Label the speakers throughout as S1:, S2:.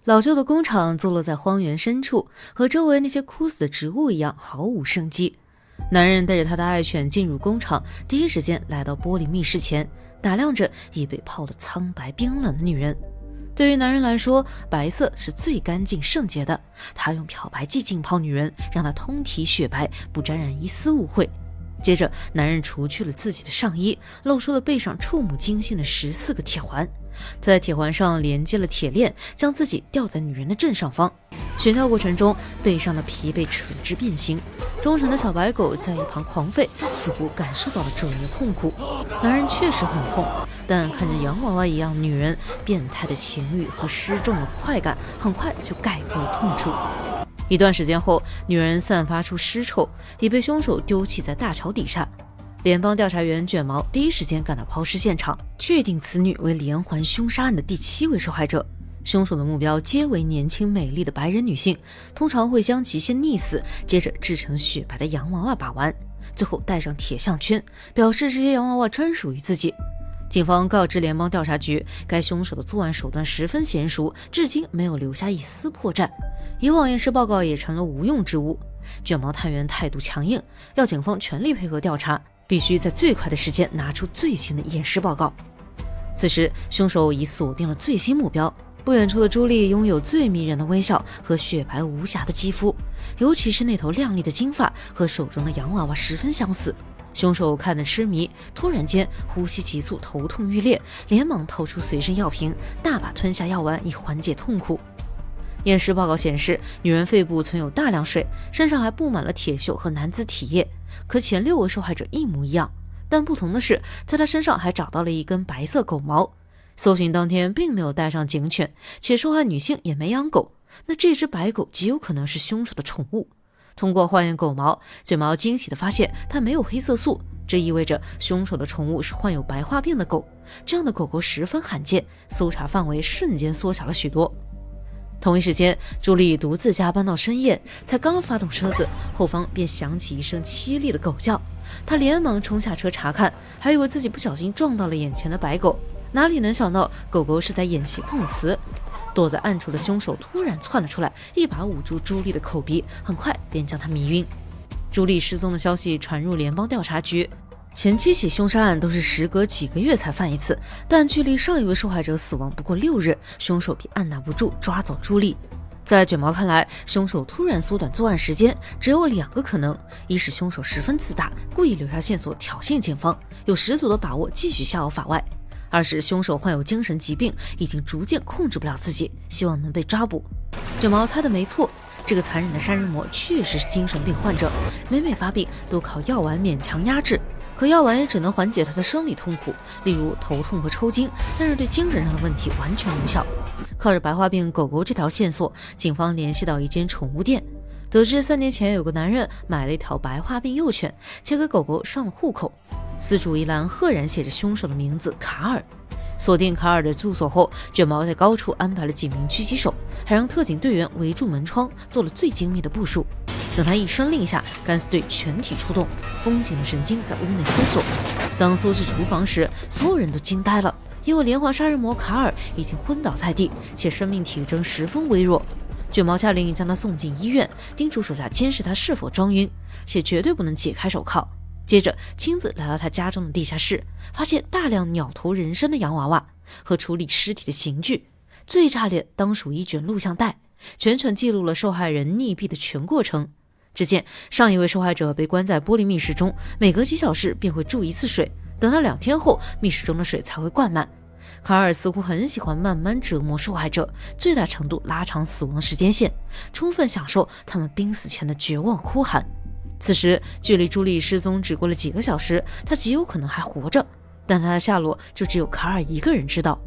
S1: 老旧的工厂坐落在荒原深处，和周围那些枯死的植物一样毫无生机。男人带着他的爱犬进入工厂，第一时间来到玻璃密室前，打量着已被泡得苍白冰冷的女人。对于男人来说，白色是最干净圣洁的，他用漂白剂浸泡女人，让她通体雪白，不沾染一丝污秽。接着，男人除去了自己的上衣，露出了背上触目惊心的14个铁环。他在铁环上连接了铁链，将自己吊在女人的正上方。悬吊过程中，背上的皮被扯至变形。忠诚的小白狗在一旁狂吠，似乎感受到了主人的痛苦。男人确实很痛，但看着洋娃娃一样女人变态的情欲和失重的快感，很快就盖过了痛楚。一段时间后，女人散发出尸臭，已被凶手丢弃在大桥底下。联邦调查员卷毛第一时间赶到抛尸现场，确定此女为连环凶杀案的第7位受害者。凶手的目标皆为年轻美丽的白人女性，通常会将其先溺死，接着制成雪白的洋娃娃把玩，最后戴上铁项圈，表示这些洋娃娃专属于自己。警方告知联邦调查局，该凶手的作案手段十分娴熟，至今没有留下一丝破绽。以往验尸报告也成了无用之物。卷毛探员态度强硬，要警方全力配合调查，必须在最快的时间拿出最新的验尸报告。此时，凶手已锁定了最新目标。不远处的朱莉拥有最迷人的微笑和雪白无瑕的肌肤，尤其是那头亮丽的金发和手中的洋娃娃十分相似。凶手看得痴迷，突然间呼吸急促，头痛欲裂，连忙掏出随身药瓶，大把吞下药丸以缓解痛苦。验尸报告显示，女人肺部存有大量水，身上还布满了铁锈和男子体液，和前6位受害者一模一样。但不同的是，在她身上还找到了一根白色狗毛。搜寻当天并没有带上警犬，且受害女性也没养狗，那这只白狗极有可能是凶手的宠物。通过化验狗毛，卷毛惊喜地发现它没有黑色素，这意味着凶手的宠物是患有白化病的狗。这样的狗狗十分罕见，搜查范围瞬间缩小了许多。同一时间，朱莉独自加班到深夜，才刚发动车子，后方便响起一声凄厉的狗叫。她连忙冲下车查看，还以为自己不小心撞到了眼前的白狗，哪里能想到狗狗是在演戏碰瓷。躲在暗处的凶手突然窜了出来，一把捂住朱莉的口鼻，很快便将她迷晕。朱莉失踪的消息传入联邦调查局，前7起凶杀案都是时隔几个月才犯一次，但距离上一位受害者死亡不过6日，凶手便按捺不住抓走朱莉。在卷毛看来，凶手突然缩短作案时间只有2个可能：一是凶手十分自大，故意留下线索挑衅警方，有十足的把握继续逍遥法外；二是凶手患有精神疾病，已经逐渐控制不了自己，希望能被抓捕。卷毛猜的没错，这个残忍的杀人魔确实是精神病患者，每发病都靠药丸勉强压制。可药丸也只能缓解他的生理痛苦，例如头痛和抽筋，但是对精神上的问题完全无效。靠着白化病狗狗这条线索，警方联系到一间宠物店，得知3年前有个男人买了一条白化病幼犬，且给狗狗上了户口。饲主一栏赫然写着凶手的名字卡尔。锁定卡尔的住所后，卷毛在高处安排了几名狙击手，还让特警队员围住门窗，做了最精密的部署。等他一声令下，敢死队全体出动，绷紧了神经在屋内搜索。当搜至厨房时，所有人都惊呆了，因为连环杀人魔卡尔已经昏倒在地，且生命体征十分微弱。卷毛下令将他送进医院，叮嘱手下监视他是否装晕，且绝对不能解开手铐。接着亲自来到他家中的地下室，发现大量鸟头人身的洋娃娃和处理尸体的刑具。最炸裂当属一卷录像带，全程记录了受害人溺毙的全过程。只见上一位受害者被关在玻璃密室中，每隔几小时便会注一次水，等到2天后，密室中的水才会灌满。卡尔似乎很喜欢慢慢折磨受害者，最大程度拉长死亡时间线，充分享受他们濒死前的绝望哭喊。此时距离朱莉失踪只过了几个小时，她极有可能还活着，但她的下落就只有卡尔一个人知道。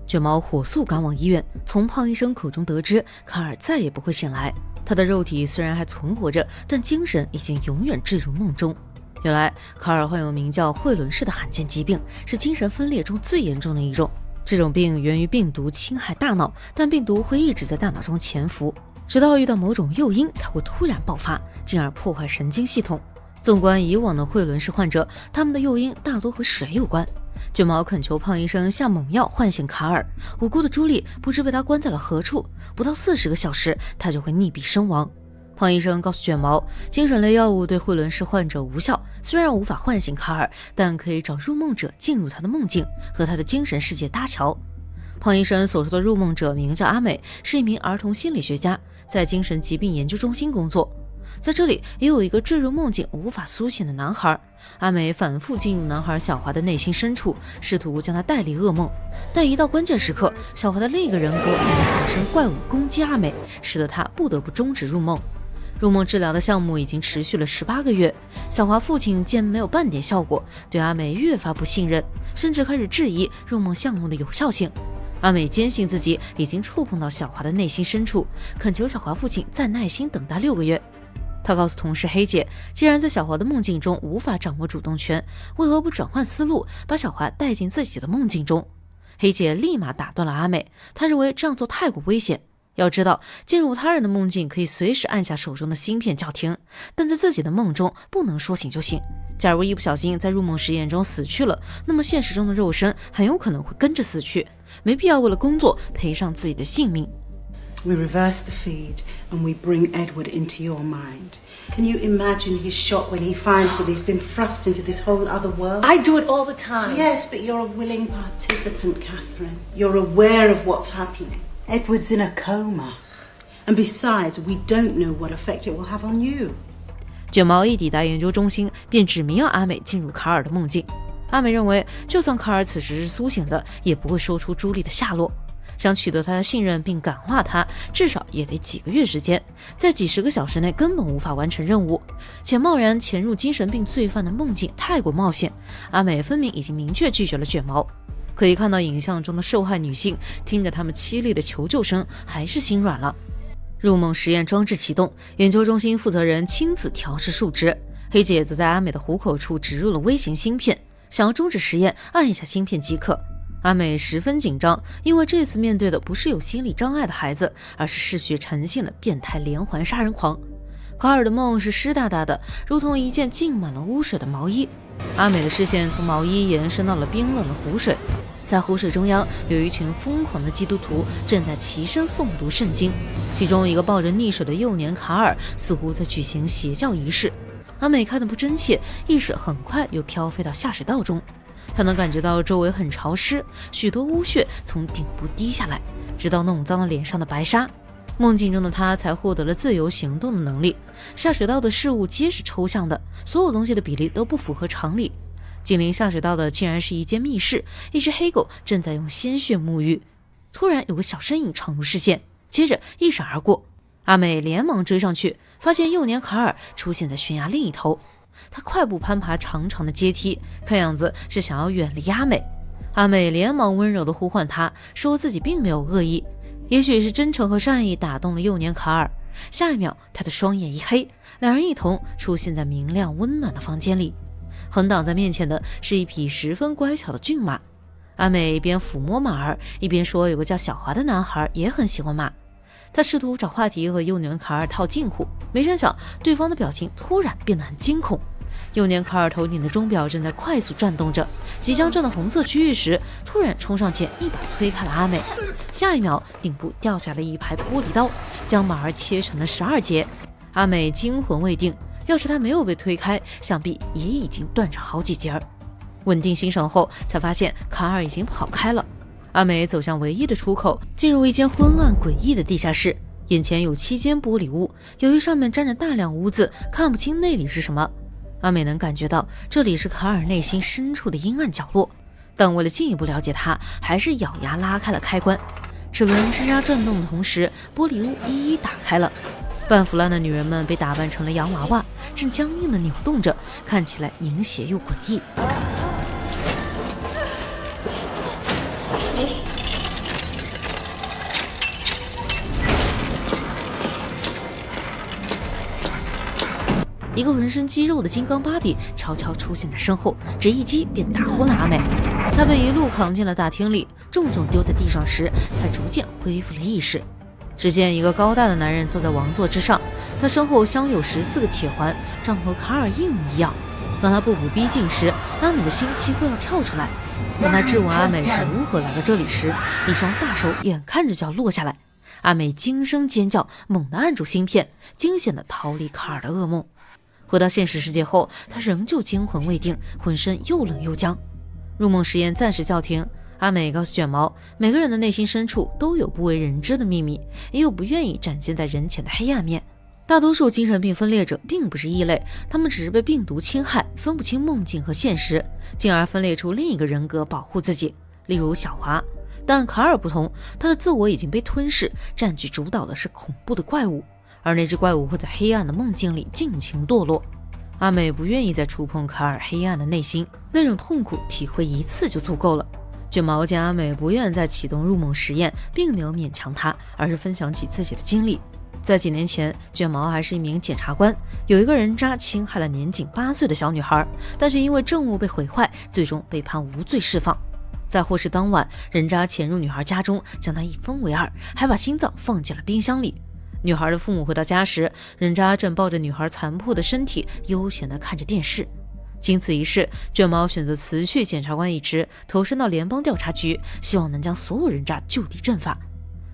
S1: 卷毛火速赶往医院，从胖医生口中得知卡尔再也不会醒来，他的肉体虽然还存活着，但精神已经永远坠入梦中。原来卡尔患有名叫惠伦氏的罕见疾病，是精神分裂中最严重的一种。这种病源于病毒侵害大脑，但病毒会一直在大脑中潜伏，直到遇到某种诱因才会突然爆发，进而破坏神经系统。纵观以往的惠伦氏患者，他们的诱因大多和水有关。卷毛恳求胖医生下猛药唤醒卡尔，无辜的朱莉不知被他关在了何处，不到40个小时，他就会溺毙身亡。胖医生告诉卷毛，精神类药物对惠伦氏患者无效，虽然无法唤醒卡尔，但可以找入梦者进入他的梦境，和他的精神世界搭桥。胖医生所说的入梦者名叫阿美，是一名儿童心理学家，在精神疾病研究中心工作。在这里也有一个坠入梦境无法苏醒的男孩，阿美反复进入男孩小华的内心深处，试图将他带离噩梦，但一到关键时刻，小华的另一个人格已经化身怪物攻击阿美，使得他不得不终止入梦。入梦治疗的项目已经持续了18个月，小华父亲见没有半点效果，对阿美越发不信任，甚至开始质疑入梦项目的有效性。阿美坚信自己已经触碰到小华的内心深处，恳求小华父亲再耐心等待6个月。他告诉同事黑姐，既然在小华的梦境中无法掌握主动权，为何不转换思路，把小华带进自己的梦境中？黑姐立马打断了阿美，她认为这样做太过危险。要知道，进入他人的梦境可以随时按下手中的芯片叫停，但在自己的梦中不能说醒就醒。假如一不小心在入梦实验中死去了，那么现实中的肉身很有可能会跟着死去，没必要为了工作赔上自己的性命。
S2: We reverse the feed and we bring Edward into your mind. Can you imagine his shock when he finds that he's been thrust into this whole other world?
S3: I do it all the time.
S2: Yes, but you're a willing participant, Catherine. You're aware of what's happening. Edward's in a coma. And besides, we don't know what effect it will have on you.
S1: 卷毛一抵达研究中心，便指明要阿美进入卡尔的梦境。阿美认为，就算卡尔此时是苏醒的，也不会说出朱莉的下落。想取得他的信任并感化他，至少也得几个月时间，在几10个小时内根本无法完成任务，且贸然潜入精神病罪犯的梦境太过冒险。阿美分明已经明确拒绝了卷毛，可以看到影像中的受害女性听着他们凄厉的求救声，还是心软了。入梦实验装置启动，研究中心负责人亲自调试数值，黑姐则在阿美的虎口处植入了微型芯片，想要终止实验，按一下芯片即可。阿美十分紧张，因为这次面对的不是有心理障碍的孩子，而是嗜血成性的变态连环杀人狂。卡尔的梦是湿哒哒的，如同一件浸满了污水的毛衣。阿美的视线从毛衣延伸到了冰冷的湖水，在湖水中央有一群疯狂的基督徒正在齐声诵读圣经，其中一个抱着溺水的幼年卡尔似乎在举行邪教仪式。阿美看得不真切，意识很快又飘飞到下水道中。他能感觉到周围很潮湿，许多污血从顶部滴下来，直到弄脏了脸上的白纱。梦境中的他才获得了自由行动的能力。下水道的事物皆是抽象的，所有东西的比例都不符合常理。紧邻下水道的竟然是一间密室，一只黑狗正在用鲜血沐浴。突然有个小身影闯入视线，接着一闪而过。阿美连忙追上去，发现幼年卡尔出现在悬崖另一头。他快步攀爬长长的阶梯，看样子是想要远离阿美。阿美连忙温柔地呼唤他，说自己并没有恶意，也许是真诚和善意打动了幼年卡尔。下一秒，他的双眼一黑，两人一同出现在明亮温暖的房间里。横挡在面前的是一匹十分乖巧的骏马。阿美一边抚摸马儿，一边说有个叫小华的男孩也很喜欢马。他试图找话题和幼年卡尔套近乎，没成想对方的表情突然变得很惊恐。幼年卡尔头顶的钟表正在快速转动着，即将转到红色区域时，突然冲上前一把推开了阿美，下一秒顶部掉下了一排玻璃刀，将马儿切成了12节。阿美惊魂未定，要是他没有被推开，想必也已经断成好几节儿。稳定心神后，才发现卡尔已经跑开了。阿美走向唯一的出口，进入一间昏暗诡异的地下室，眼前有7间玻璃屋，由于上面沾着大量污渍，看不清内里是什么。阿美能感觉到这里是卡尔内心深处的阴暗角落，但为了进一步了解他，还是咬牙拉开了开关。齿轮吱喳转动的同时，玻璃屋一一打开了。半腐烂的女人们被打扮成了洋娃娃，正僵硬地扭动着，看起来淫邪又诡异。一个浑身肌肉的金刚芭比悄悄出现在身后，只一击便打昏了阿美。她被一路扛进了大厅里，重重丢在地上时，才逐渐恢复了意识。只见一个高大的男人坐在王座之上，他身后镶有14个铁环，长得和卡尔一模一样。当他步步逼近时，阿美的心几乎要跳出来。当他质问阿美是如何来到这里时，一双大手眼看着就要落下来。阿美惊声尖叫，猛地按住芯片，惊险地逃离卡尔的噩梦。回到现实世界后，他仍旧惊魂未定，浑身又冷又僵。入梦实验暂时叫停。阿美告诉卷毛，每个人的内心深处都有不为人知的秘密，也有不愿意展现在人前的黑暗面。大多数精神病分裂者并不是异类，他们只是被病毒侵害，分不清梦境和现实，进而分裂出另一个人格保护自己，例如小华。但卡尔不同，他的自我已经被吞噬，占据主导的是恐怖的怪物，而那只怪物会在黑暗的梦境里尽情堕落。阿美不愿意再触碰卡尔黑暗的内心，那种痛苦体会一次就足够了。卷毛见阿美不愿再启动入梦实验，并没有勉强她，而是分享起自己的经历。在几年前，卷毛还是一名检察官，有一个人渣侵害了年仅8岁的小女孩，但是因为证物被毁坏，最终被判无罪释放。在获释当晚，人渣潜入女孩家中，将她一分为二，还把心脏放进了冰箱里。女孩的父母回到家时，人渣正抱着女孩残破的身体，悠闲地看着电视。经此一事，卷毛选择辞去检察官一职，投身到联邦调查局，希望能将所有人渣就地正法。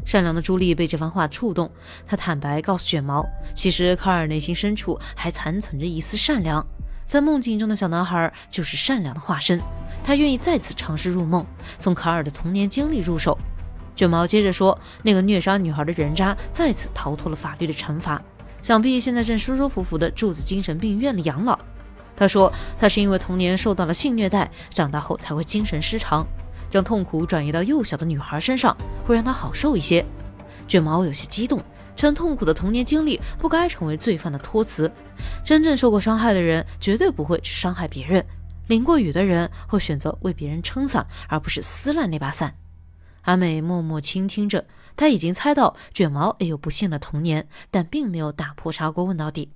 S1: 善良的朱莉被这番话触动，她坦白告诉卷毛，其实卡尔内心深处还残存着一丝善良，在梦境中的小男孩就是善良的化身。他愿意再次尝试入梦，从卡尔的童年经历入手。卷毛接着说，那个虐杀女孩的人渣再次逃脱了法律的惩罚，想必现在正舒舒服服地住在精神病院里养老。他说，他是因为童年受到了性虐待，长大后才会精神失常，将痛苦转移到幼小的女孩身上，会让她好受一些。卷毛有些激动，称痛苦的童年经历不该成为罪犯的托词，真正受过伤害的人绝对不会去伤害别人，淋过雨的人会选择为别人撑伞，而不是撕烂那把伞。阿美默默倾听着，她已经猜到卷毛也有不幸的童年，但并没有打破砂锅问到底。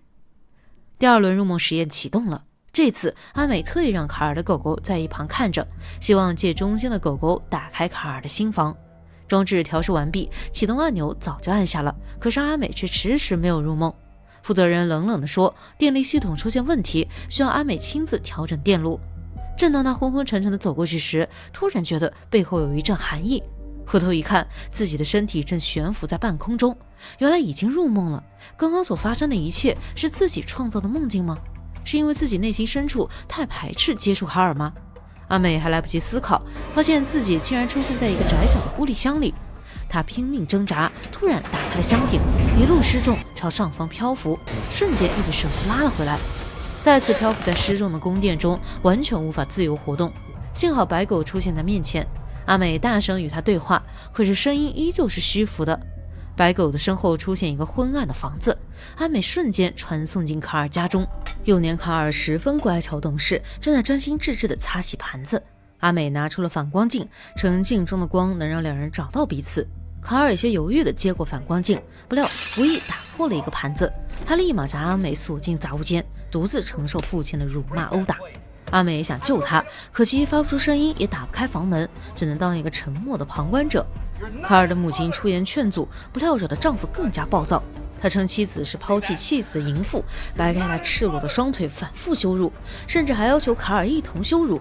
S1: 第2轮入梦实验启动了，这次阿美特意让卡尔的狗狗在一旁看着，希望借中间的狗狗打开卡尔的心房。装置调试完毕，启动按钮早就按下了，可是阿美却迟迟没有入梦。负责人冷冷地说，电力系统出现问题，需要阿美亲自调整电路。正当他昏昏沉沉地走过去时，突然觉得背后有一阵寒意，回头一看，自己的身体正悬浮在半空中，原来已经入梦了。刚刚所发生的一切是自己创造的梦境吗？是因为自己内心深处太排斥接触卡尔吗？阿美还来不及思考，发现自己竟然出现在一个窄小的玻璃箱里。她拼命挣扎，突然打开了箱顶，一路失重朝上方漂浮，瞬间又被绳子拉了回来，再次漂浮在失重的宫殿中，完全无法自由活动。幸好白狗出现在面前，阿美大声与他对话，可是声音依旧是虚浮的。白狗的身后出现一个昏暗的房子，阿美瞬间传送进卡尔家中。幼年卡尔十分乖巧懂事，正在专心致志地擦洗盘子。阿美拿出了反光镜，称镜中的光能让两人找到彼此。卡尔有些犹豫地接过反光镜，不料无意打破了一个盘子，他立马将阿美锁进杂物间，独自承受父亲的辱骂殴打。阿美想救他，可惜发不出声音，也打不开房门，只能当一个沉默的旁观者。卡尔的母亲出言劝阻，不料惹得丈夫更加暴躁。他称妻子是抛弃妻子的淫妇，掰开他赤裸的双腿反复羞辱，甚至还要求卡尔一同羞辱。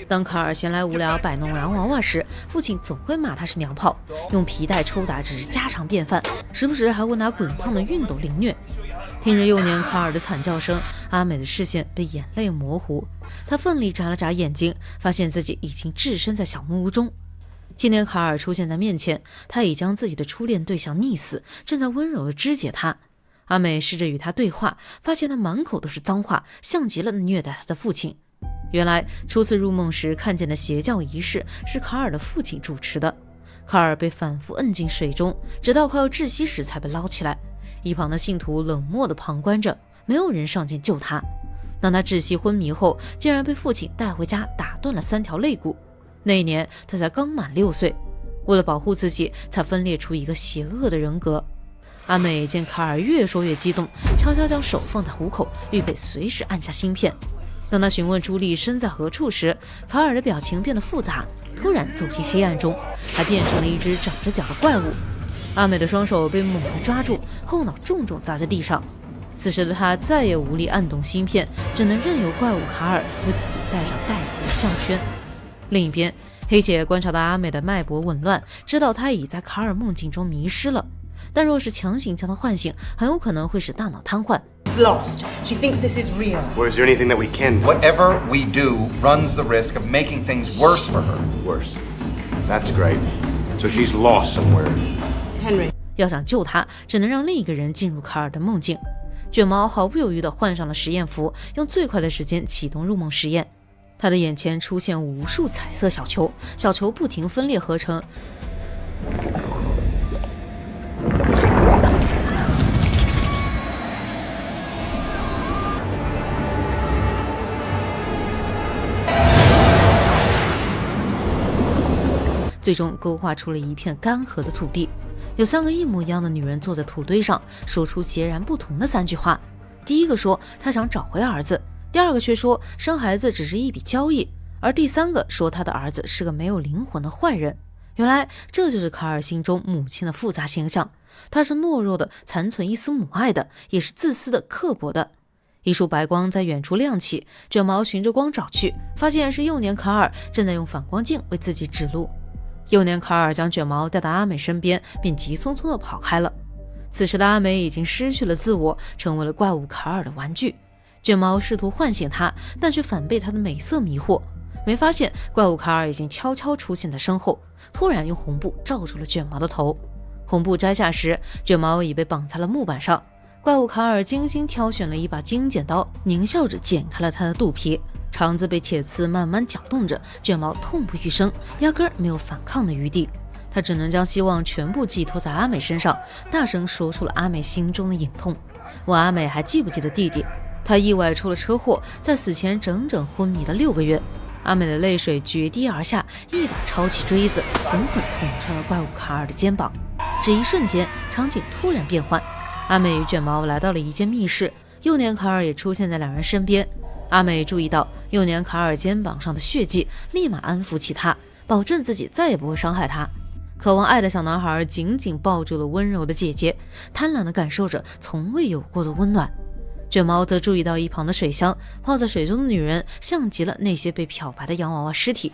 S1: 当卡尔闲来无聊摆弄洋娃娃时，父亲总会骂他是娘炮，用皮带抽打只是家常便饭，时不时还会拿滚烫的熨斗凌虐。听着幼年卡尔的惨叫声，阿美的视线被眼泪模糊，她奋力眨了眨眼睛，发现自己已经置身在小木屋中。今年卡尔出现在面前，他已将自己的初恋对象溺死，正在温柔地肢解他。阿美试着与他对话，发现他满口都是脏话，像极了虐待他的父亲。原来初次入梦时看见的邪教仪式是卡尔的父亲主持的。卡尔被反复摁进水中，直到快要窒息时才被捞起来。一旁的信徒冷漠地旁观着，没有人上前救他。当他窒息昏迷后，竟然被父亲带回家打断了3条肋骨。那一年他才刚满6岁，为了保护自己，才分裂出一个邪恶的人格。阿美见卡尔越说越激动，悄悄将手放在虎口，预备随时按下芯片。当他询问朱莉身在何处时，卡尔的表情变得复杂，突然走进黑暗中，还变成了一只长着脚的怪物。阿美的双手被猛地抓住，后脑重重砸在地上。此时的她再也无力按动芯片，只能任由怪物卡尔为自己戴上带刺的项圈。另一边，黑姐观察到阿美的脉搏紊乱，知道她已在卡尔梦境中迷失了。但若是强行将她唤醒，很有可能会使大脑瘫痪。
S2: Lost. She thinks this is real.
S3: Well, is there anything that we can do?
S4: Whatever we do runs the risk of making things worse for her.
S3: Worse. That's great. So she's lost somewhere.
S2: Henry.
S1: 要想救她，只能让另一个人进入卡尔的梦境。卷毛毫不犹豫地换上了实验服，用最快的时间启动入梦实验。他的眼前出现无数彩色小球，小球不停分裂合成。最终勾画出了一片干涸的土地，有3个一模一样的女人坐在土堆上，说出截然不同的3句话。第一个说她想找回儿子，第二个却说生孩子只是一笔交易，而第3个说她的儿子是个没有灵魂的坏人。原来这就是卡尔心中母亲的复杂形象，她是懦弱的，残存一丝母爱的，也是自私的，刻薄的。一束白光在远处亮起，卷毛循着光找去，发现是幼年卡尔正在用反光镜为自己指路。幼年卡尔将卷毛带到阿美身边，便急匆匆地跑开了。此时的阿美已经失去了自我，成为了怪物卡尔的玩具。卷毛试图唤醒他，但却反被他的美色迷惑，没发现怪物卡尔已经悄悄出现在身后，突然用红布罩住了卷毛的头。红布摘下时，卷毛已被绑在了木板上。怪物卡尔精心挑选了一把金剪刀，狞笑着剪开了他的肚皮。肠子被铁刺慢慢搅动着，卷毛痛不欲生，压根儿没有反抗的余地。他只能将希望全部寄托在阿美身上，大声说出了阿美心中的隐痛。问阿美还记不记得弟弟？他意外出了车祸，在死前整整昏迷了6个月。阿美的泪水决堤而下，一把抄起锥子，狠狠捅穿了怪物卡尔的肩膀。只一瞬间，场景突然变换，阿美与卷毛来到了一间密室，幼年卡尔也出现在2人身边。阿美注意到幼年卡尔肩膀上的血迹，立马安抚起他，保证自己再也不会伤害他。渴望爱的小男孩紧紧抱住了温柔的姐姐，贪婪地感受着从未有过的温暖。卷毛则注意到一旁的水箱，泡在水中的女人像极了那些被漂白的洋娃娃尸体。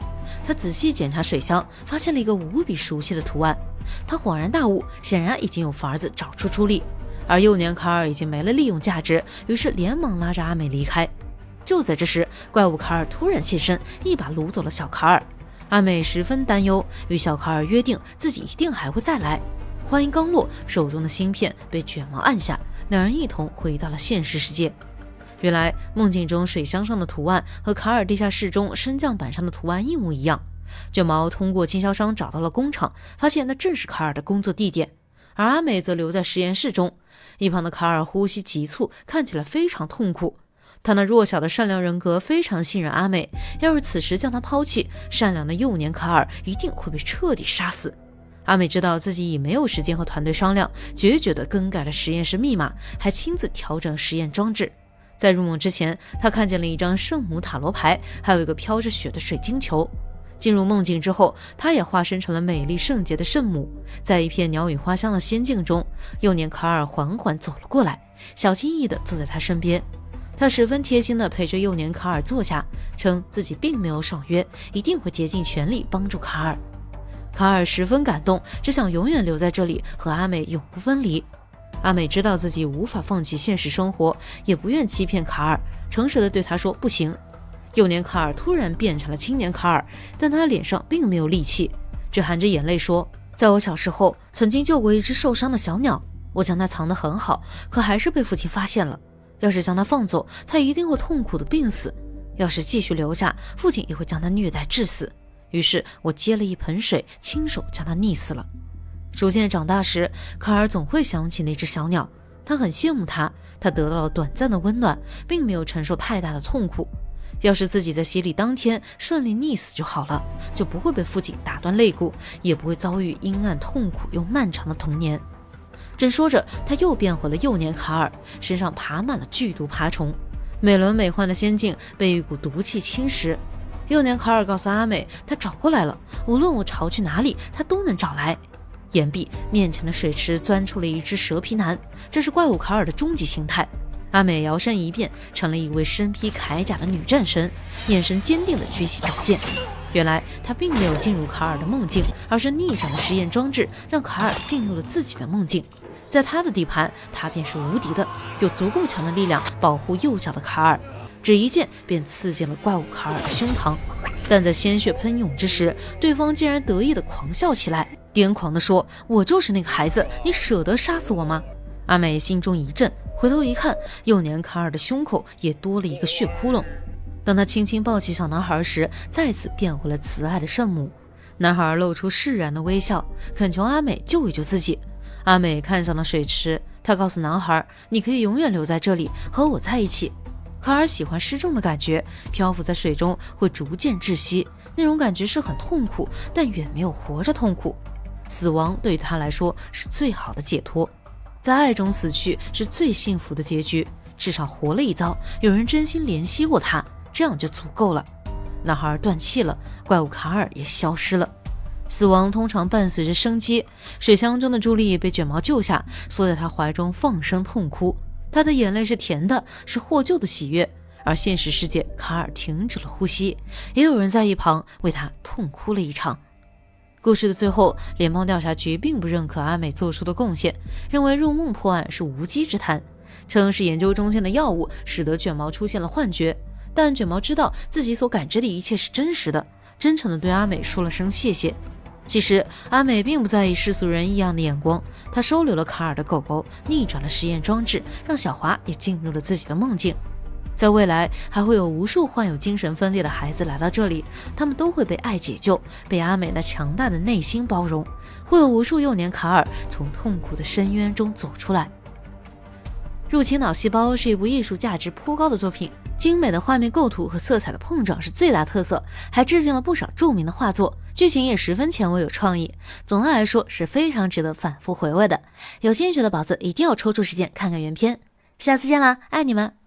S1: 他仔细检查水箱，发现了一个无比熟悉的图案。他恍然大悟，显然已经有法子找出朱莉，而幼年卡尔已经没了利用价值，于是连忙拉着阿美离开。就在这时，怪物卡尔突然现身，一把掳走了小卡尔。阿美十分担忧，与小卡尔约定自己一定还会再来。话音刚落，手中的芯片被卷毛按下，2人一同回到了现实世界。原来梦境中水箱上的图案和卡尔地下室中升降板上的图案一模一样。卷毛通过经销商找到了工厂，发现那正是卡尔的工作地点，而阿美则留在实验室中。一旁的卡尔呼吸急促，看起来非常痛苦。他那弱小的善良人格非常信任阿美，要是此时将他抛弃，善良的幼年卡尔一定会被彻底杀死。阿美知道自己已没有时间和团队商量，决绝地更改了实验室密码，还亲自调整实验装置。在入梦之前，他看见了一张圣母塔罗牌，还有一个飘着雪的水晶球。进入梦境之后，他也化身成了美丽圣洁的圣母。在一片鸟语花香的仙境中，幼年卡尔缓缓走了过来，小心翼翼地坐在他身边。他十分贴心地陪着幼年卡尔坐下，称自己并没有爽约，一定会竭尽全力帮助卡尔。卡尔十分感动，只想永远留在这里，和阿美永不分离。阿美知道自己无法放弃现实生活，也不愿欺骗卡尔，诚实地对他说不行。幼年卡尔突然变成了青年卡尔，但他脸上并没有戾气，只含着眼泪说，在我小时候曾经救过一只受伤的小鸟，我将它藏得很好，可还是被父亲发现了。要是将他放走，他一定会痛苦的病死；要是继续留下，父亲也会将他虐待致死。于是我接了一盆水，亲手将他溺死了。逐渐长大时，卡尔总会想起那只小鸟，他很羡慕它，他得到了短暂的温暖，并没有承受太大的痛苦。要是自己在洗礼当天顺利溺死就好了，就不会被父亲打断肋骨，也不会遭遇阴暗痛苦又漫长的童年。正说着，他又变回了幼年卡尔，身上爬满了剧毒爬虫，美轮美奂的仙境被一股毒气侵蚀。幼年卡尔告诉阿美，他找过来了，无论我逃去哪里，他都能找来。眼壁面前的水池钻出了一只蛇皮男，这是怪物卡尔的终极形态。阿美摇身一变成了一位身披铠甲的女战神，眼神坚定地举起宝剑。原来她并没有进入卡尔的梦境，而是逆转的实验装置让卡尔进入了自己的梦境。在他的地盘，他便是无敌的，有足够强的力量保护幼小的卡尔。只一剑便刺进了怪物卡尔的胸膛，但在鲜血喷涌之时，对方竟然得意地狂笑起来，癫狂地说：“我就是那个孩子，你舍得杀死我吗？”阿美心中一震，回头一看，幼年卡尔的胸口也多了一个血窟窿。当他轻轻抱起小男孩时，再次变回了慈爱的圣母。男孩露出释然的微笑，恳求阿美救一救自己。阿美看向了水池，她告诉男孩：“你可以永远留在这里，和我在一起。”卡尔喜欢失重的感觉，漂浮在水中会逐渐窒息，那种感觉是很痛苦，但远没有活着痛苦。死亡对于他来说是最好的解脱，在爱中死去是最幸福的结局，至少活了一遭，有人真心怜惜过他，这样就足够了。男孩断气了，怪物卡尔也消失了。死亡通常伴随着生机，水箱中的朱莉被卷毛救下，缩在他怀中放声痛哭。他的眼泪是甜的，是获救的喜悦。而现实世界，卡尔停止了呼吸，也有人在一旁为他痛哭了一场。故事的最后，联邦调查局并不认可阿美做出的贡献，认为入梦破案是无稽之谈，称是研究中间的药物使得卷毛出现了幻觉。但卷毛知道自己所感知的一切是真实的，真诚地对阿美说了声谢谢。其实阿美并不在意世俗人异样的眼光，她收留了卡尔的狗狗，逆转了实验装置，让小华也进入了自己的梦境。在未来还会有无数患有精神分裂的孩子来到这里，他们都会被爱解救，被阿美那强大的内心包容，会有无数幼年卡尔从痛苦的深渊中走出来。入侵脑细胞是一部艺术价值颇高的作品，精美的画面构图和色彩的碰撞是最大特色，还致敬了不少著名的画作，剧情也十分前卫有创意。总的来说是非常值得反复回味的，有兴趣的宝子一定要抽出时间看看原片。下次见啦，爱你们！